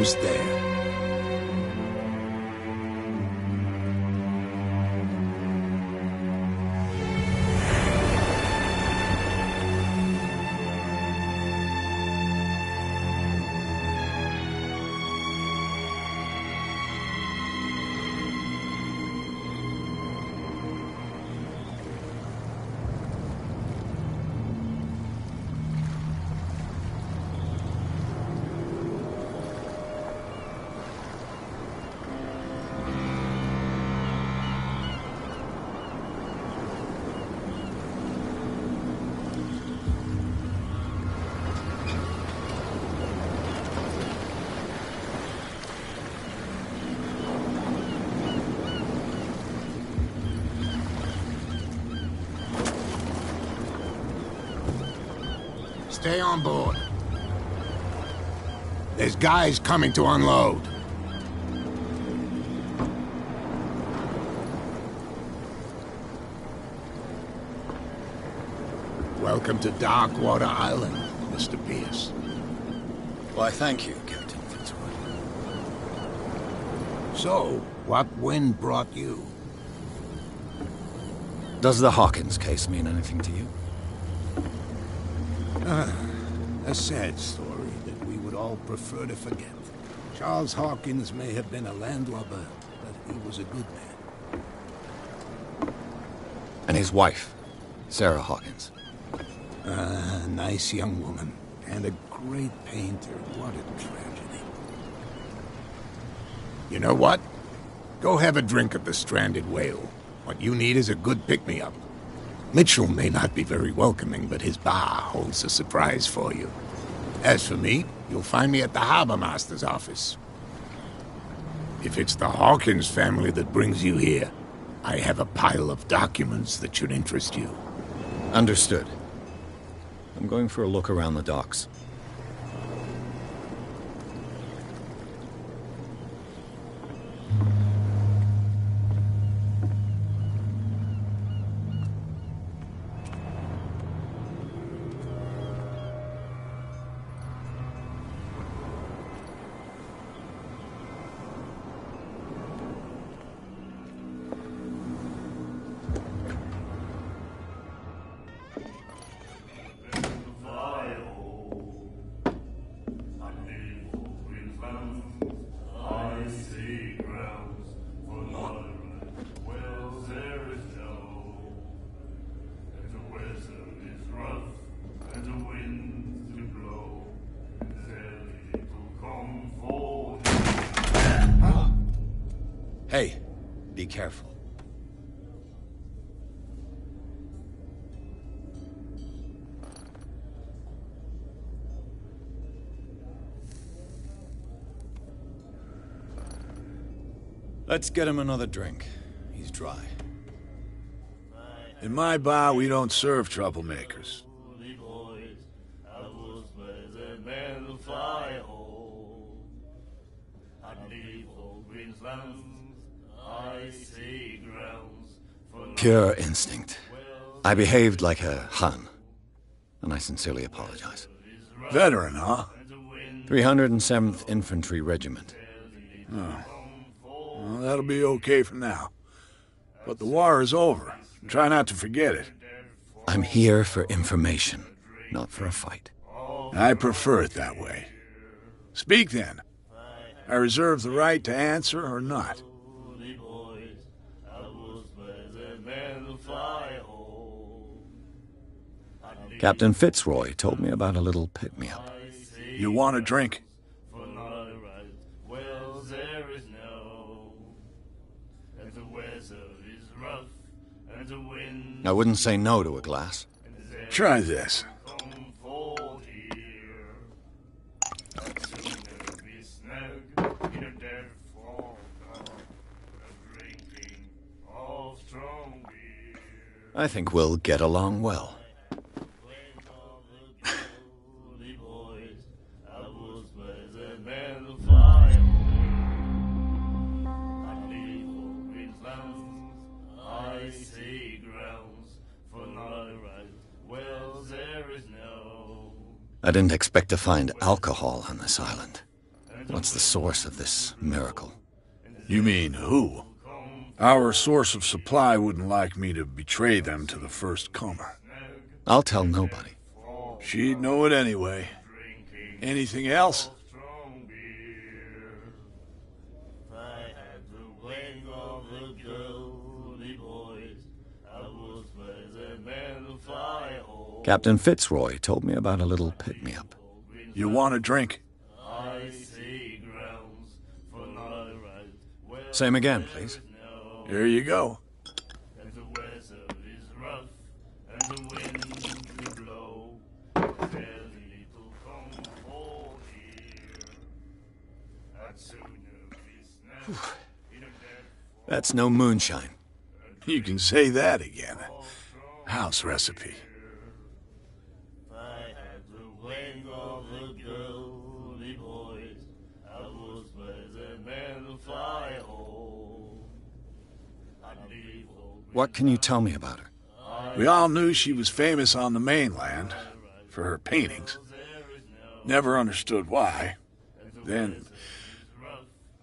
almost there. Stay on board. There's guys coming to unload. Welcome to Darkwater Island, Mr. Pierce. Why, thank you, Captain Fitzroy. So, what wind brought you? Does the Hawkins case mean anything to you? A sad story that we would all prefer to forget. Charles Hawkins may have been a landlubber, but he was a good man. And his wife, Sarah Hawkins. Nice young woman. And a great painter. What a tragedy. You know what? Go have a drink at the Stranded Whale. What you need is a good pick-me-up. Mitchell may not be very welcoming, but his bar holds a surprise for you. As for me, you'll find me at the Harbor Master's office. If it's the Hawkins family that brings you here, I have a pile of documents that should interest you. Understood. I'm going for a look around the docks. Hey, be careful. Let's get him another drink. He's dry. In my bar, we don't serve troublemakers. Pure instinct. I behaved like a Hun, and I sincerely apologize. Veteran, huh? 307th Infantry Regiment. Oh. Well, that'll be okay for now. But the war is over. Try not to forget it. I'm here for information, not for a fight. I prefer it that way. Speak then. I reserve the right to answer or not. Captain Fitzroy told me about a little pick-me-up. You want a drink? I wouldn't say no to a glass. Try this. I think we'll get along well. I didn't expect to find alcohol on this island. What's the source of this miracle? You mean who? Our source of supply wouldn't like me to betray them to the first comer. I'll tell nobody. She'd know it anyway. Anything else? Captain Fitzroy told me about a little pick-me-up. You want a drink? Same again, please. Here you go. That's no moonshine. You can say that again. House recipe. What can you tell me about her? We all knew she was famous on the mainland for her paintings. Never understood why. Then,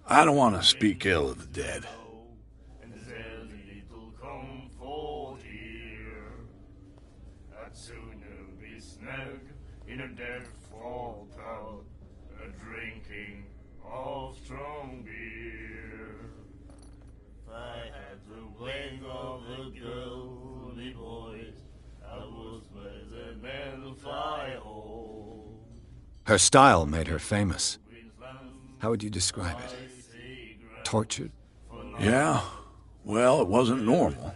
I don't want to speak ill of the dead. Her style made her famous. How would you describe it? Tortured? Yeah, well, it wasn't normal.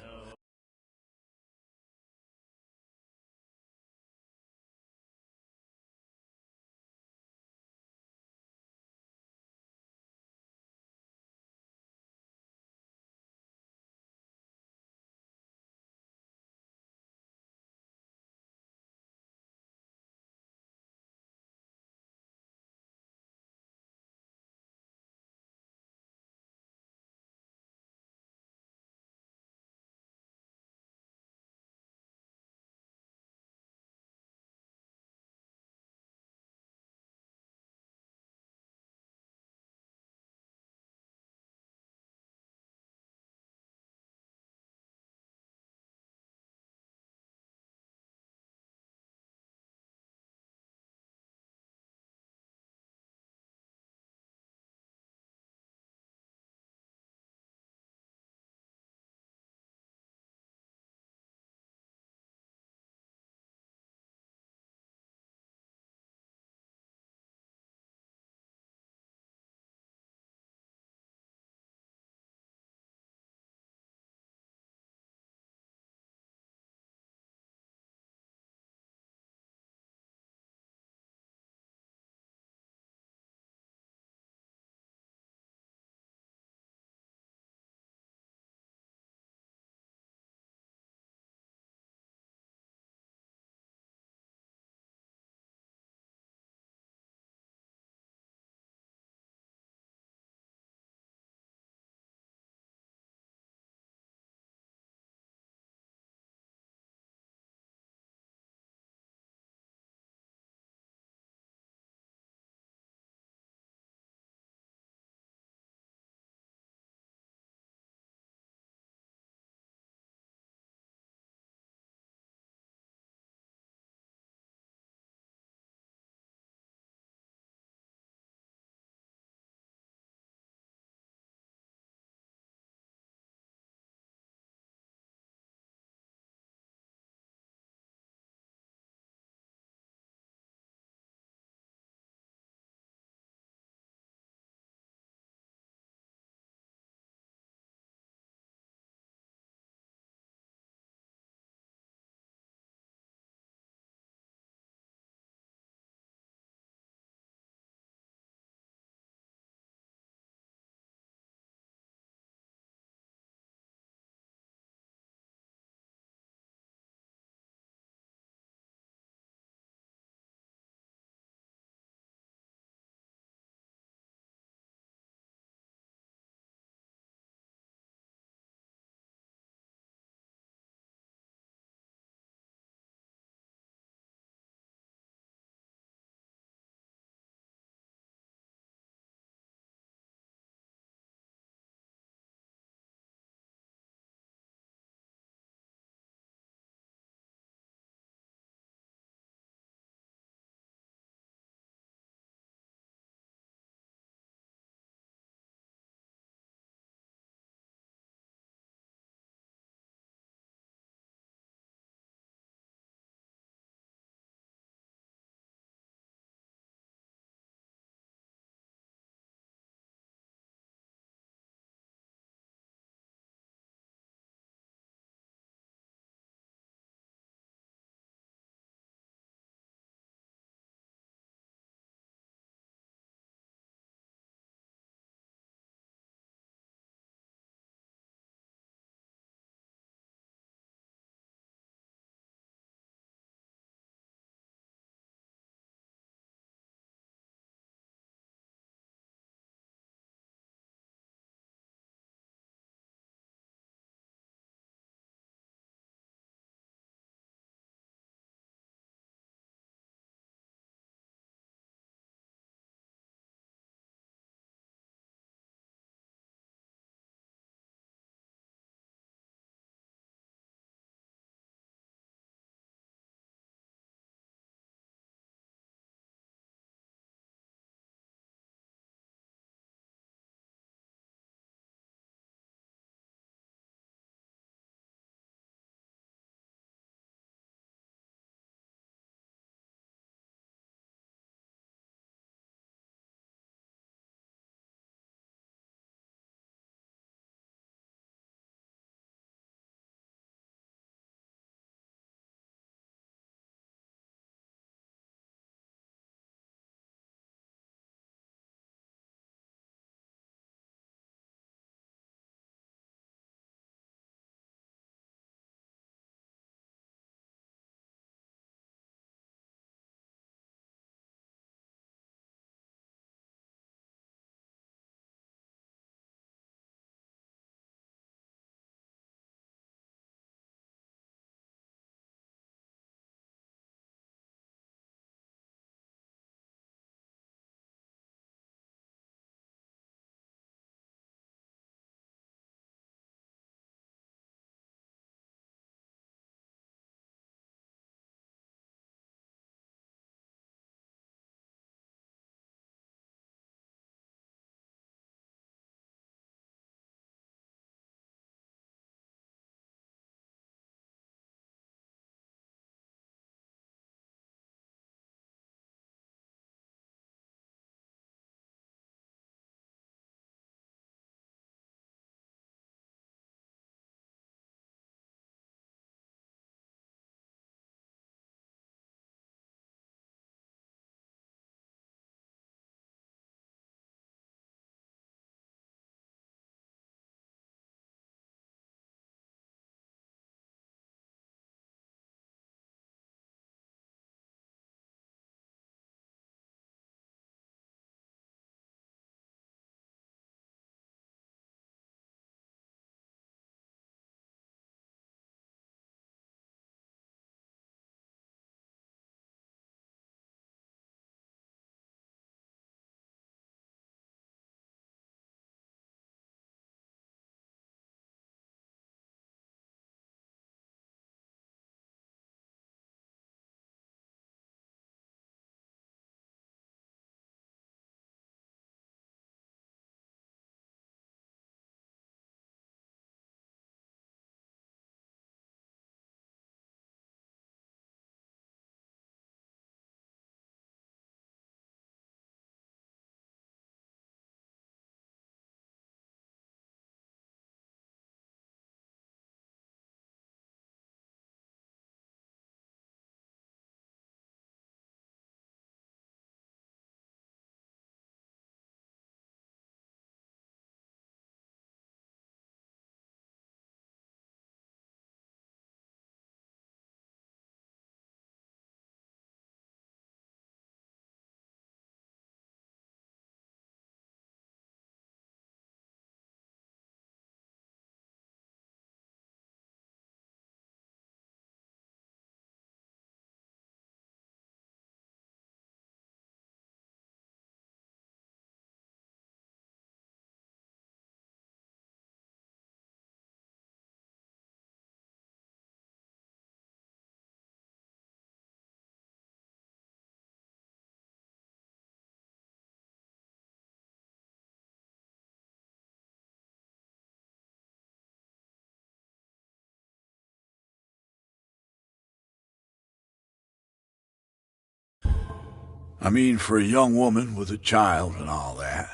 I mean, for a young woman with a child and all that.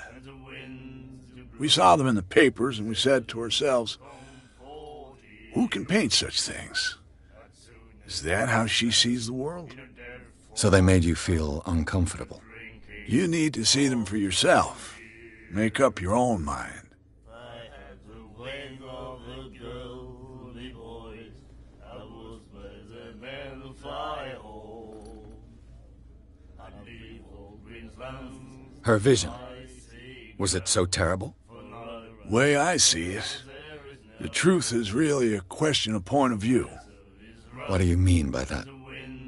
We saw them in the papers and we said to ourselves, who can paint such things? Is that how she sees the world? So they made you feel uncomfortable. You need to see them for yourself. Make up your own mind. Her vision, was it so terrible? Way I see it, the truth is really a question of point of view. What do you mean by that?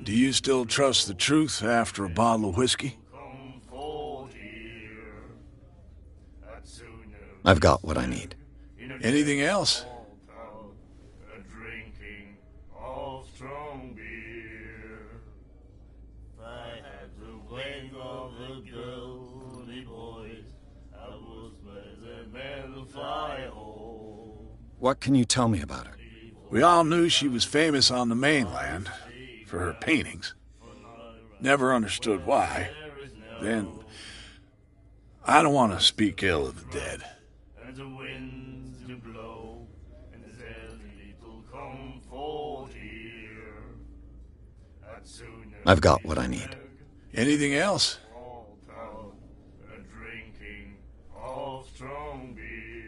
Do you still trust the truth after a bottle of whiskey? I've got what I need. Anything else? What can you tell me about her? We all knew she was famous on the mainland for her paintings. Never understood why. Then, I don't want to speak ill of the dead. I've got what I need. Anything else?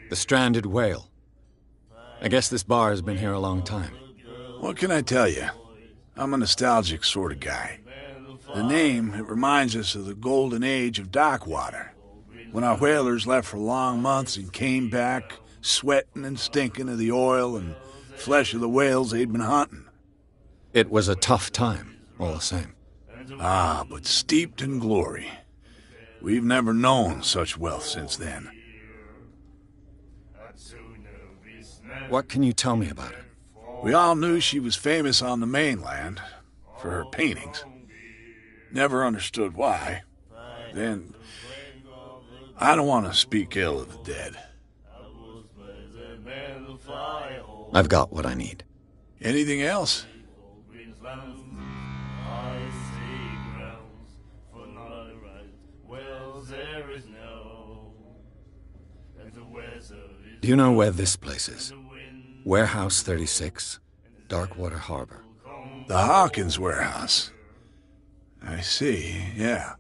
The Stranded Whale. I guess this bar has been here a long time. What can I tell you? I'm a nostalgic sort of guy. The name, it reminds us of the golden age of dockwater, when our whalers left for long months and came back sweating and stinking of the oil and flesh of the whales they'd been hunting. It was a tough time, all the same. Ah, but steeped in glory. We've never known such wealth since then. What can you tell me about her? We all knew she was famous on the mainland for her paintings. Never understood why. Then, I don't want to speak ill of the dead. I've got what I need. Anything else? Do you know where this place is? Warehouse 36, Darkwater Harbor. The Hawkins warehouse. I see, yeah.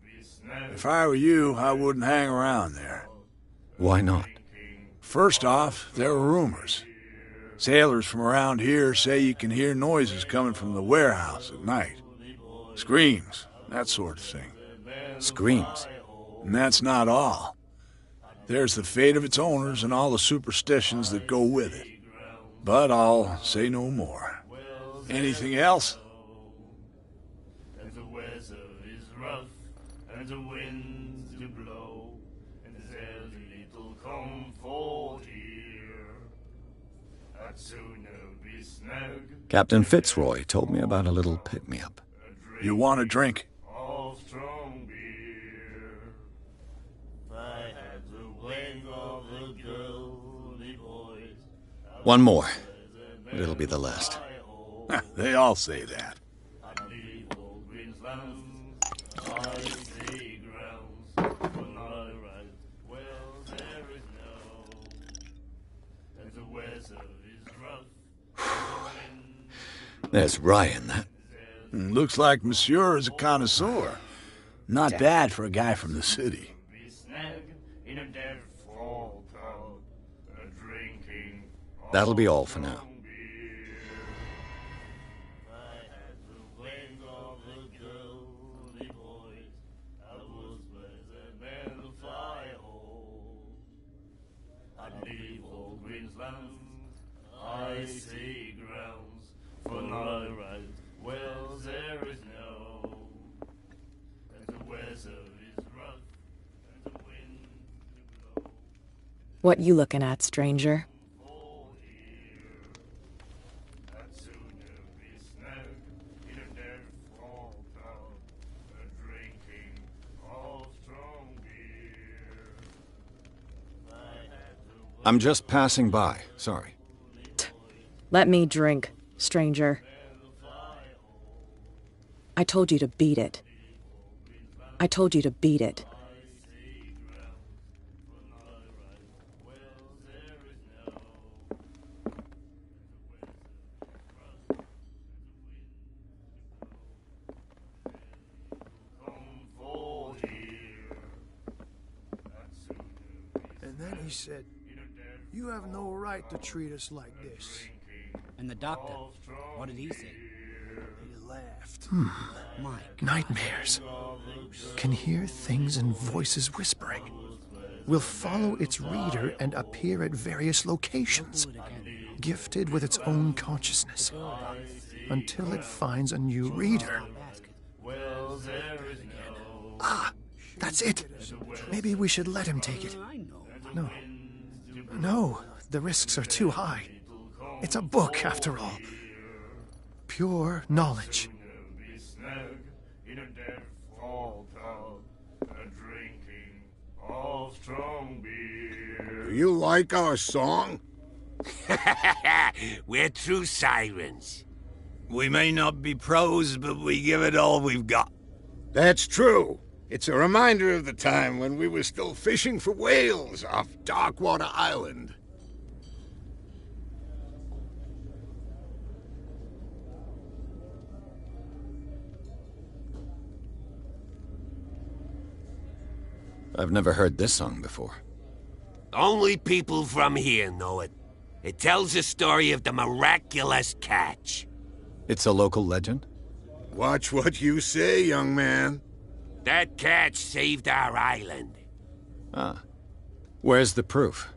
If I were you, I wouldn't hang around there. Why not? First off, there are rumors. Sailors from around here say you can hear noises coming from the warehouse at night. Screams, that sort of thing. Screams? And that's not all. There's the fate of its owners and all the superstitions that go with it. But I'll say no more. Anything else? Captain Fitzroy told me about a little pick-me-up. You want a drink? One more. It'll be the last. They all say that. There's rye in that. Looks like Monsieur is a connoisseur. Not bad for a guy from the city. That'll be all for now. What you looking at, stranger? I'm just passing by. Sorry. Let me drink, stranger. I told you to beat it. I told you to beat it. And then he said, "You have no right to treat us like this." And the doctor, what did he say? He laughed. Mike. Nightmares. Can hear things and voices whispering. Will follow its reader and appear at various locations, gifted with its own consciousness, until it finds a new reader. Ah, that's it. Maybe we should let him take it. No, the risks are too high. It's a book, after all. Pure knowledge. Do you like our song? We're true sirens. We may not be pros, but we give it all we've got. That's true. It's a reminder of the time when we were still fishing for whales off Darkwater Island. I've never heard this song before. Only people from here know it. It tells the story of the miraculous catch. It's a local legend? Watch what you say, young man. That catch saved our island. Ah. Where's the proof?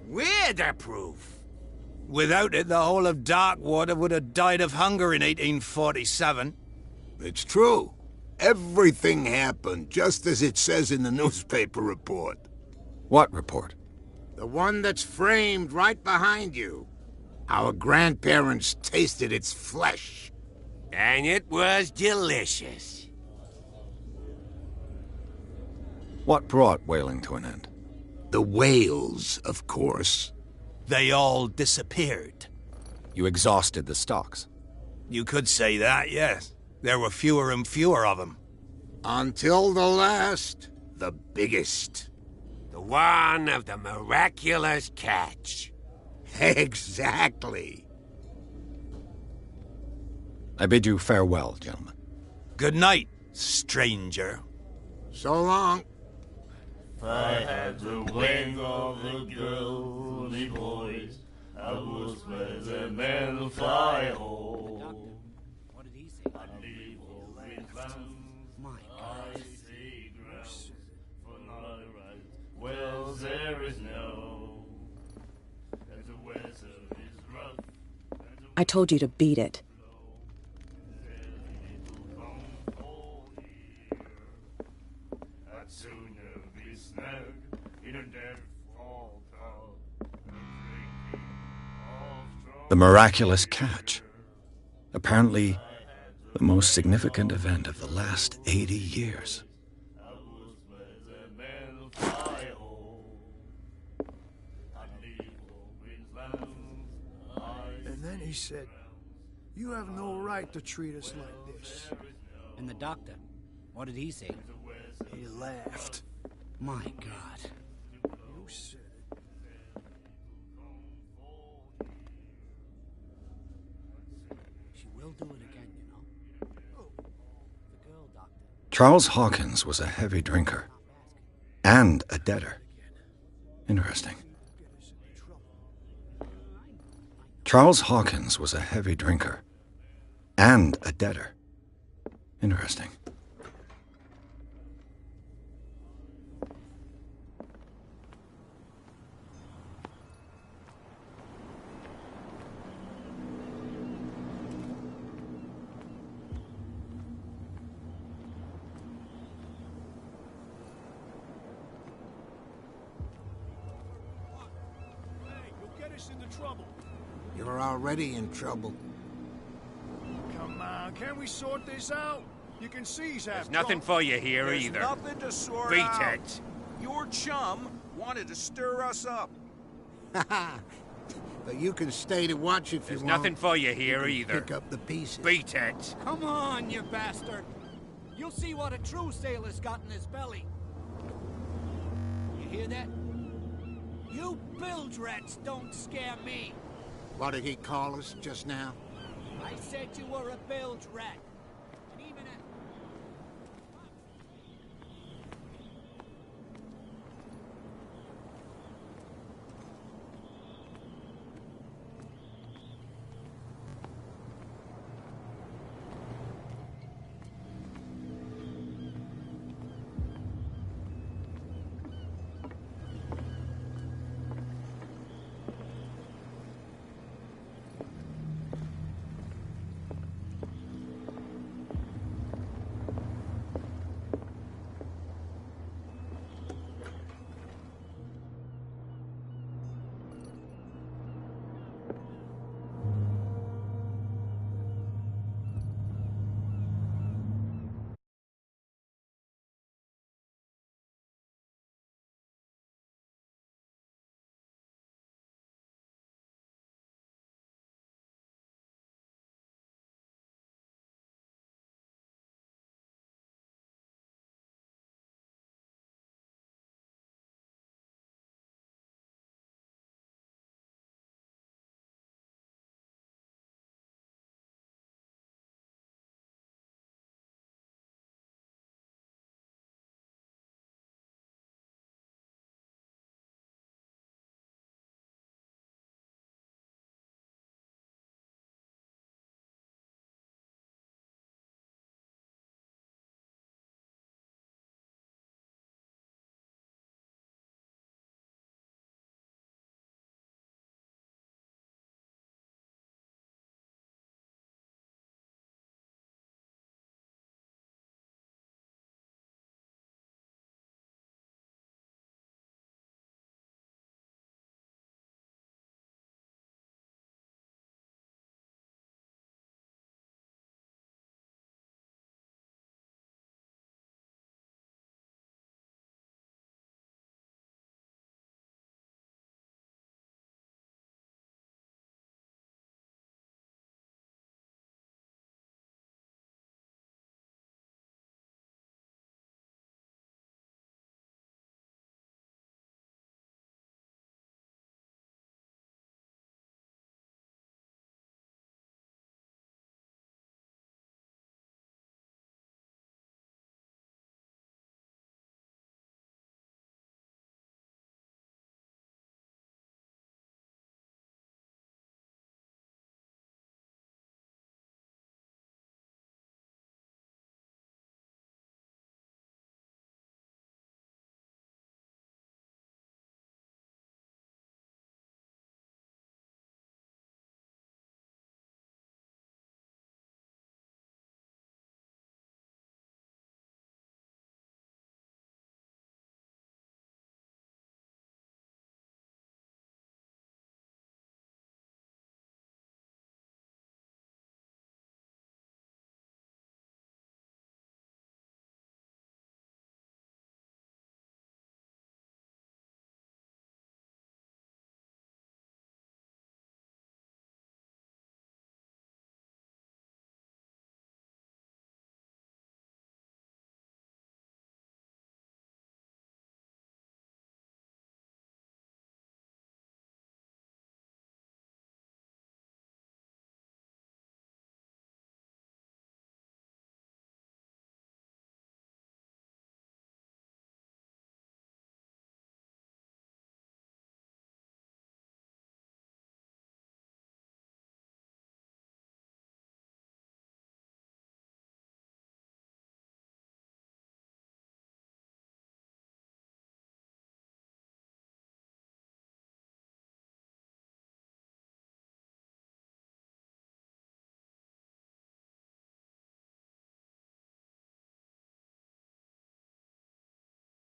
We're the proof. Without it, the whole of Darkwater would have died of hunger in 1847. It's true. Everything happened just as it says in the newspaper report. What report? The one that's framed right behind you. Our grandparents tasted its flesh. And it was delicious. What brought whaling to an end? The whales, of course. They all disappeared. You exhausted the stocks. You could say that, yes. There were fewer and fewer of them. Until the last, the biggest. The one of the miraculous catch. Exactly. I bid you farewell, gentlemen. Good night, stranger. So long. If I had the wing of the girly boys, I would spread the men fly home. What did he say? I'd leave all with lands. Mike. I see grounds for not right. Well, there is no. And the weather is rough. I told you to beat it. I'd sooner be snug in a dead fall tub. The miraculous catch. Apparently, the most significant event of the last 80 years. And then he said, "You have no right to treat us like this." And the doctor, what did he say? He laughed. My God. You said it. She will do it again, you know. The girl doctor. Charles Hawkins was a heavy drinker. And a debtor. Interesting. Charles Hawkins was a heavy drinker. And a debtor. Interesting. Into trouble. You're already in trouble. Come on, can we sort this out? You can see he's half There's nothing drunk. for you here There's either. nothing to sort Beat out. it. Your chum wanted to stir us up. But you can stay to watch if There's you want. nothing for you here You can either. Pick up the pieces. Beat it. Come on, you bastard. You'll see what a true sailor's got in his belly. You hear that? You bilge rats don't scare me. What did he call us just now? I said you were a bilge rat.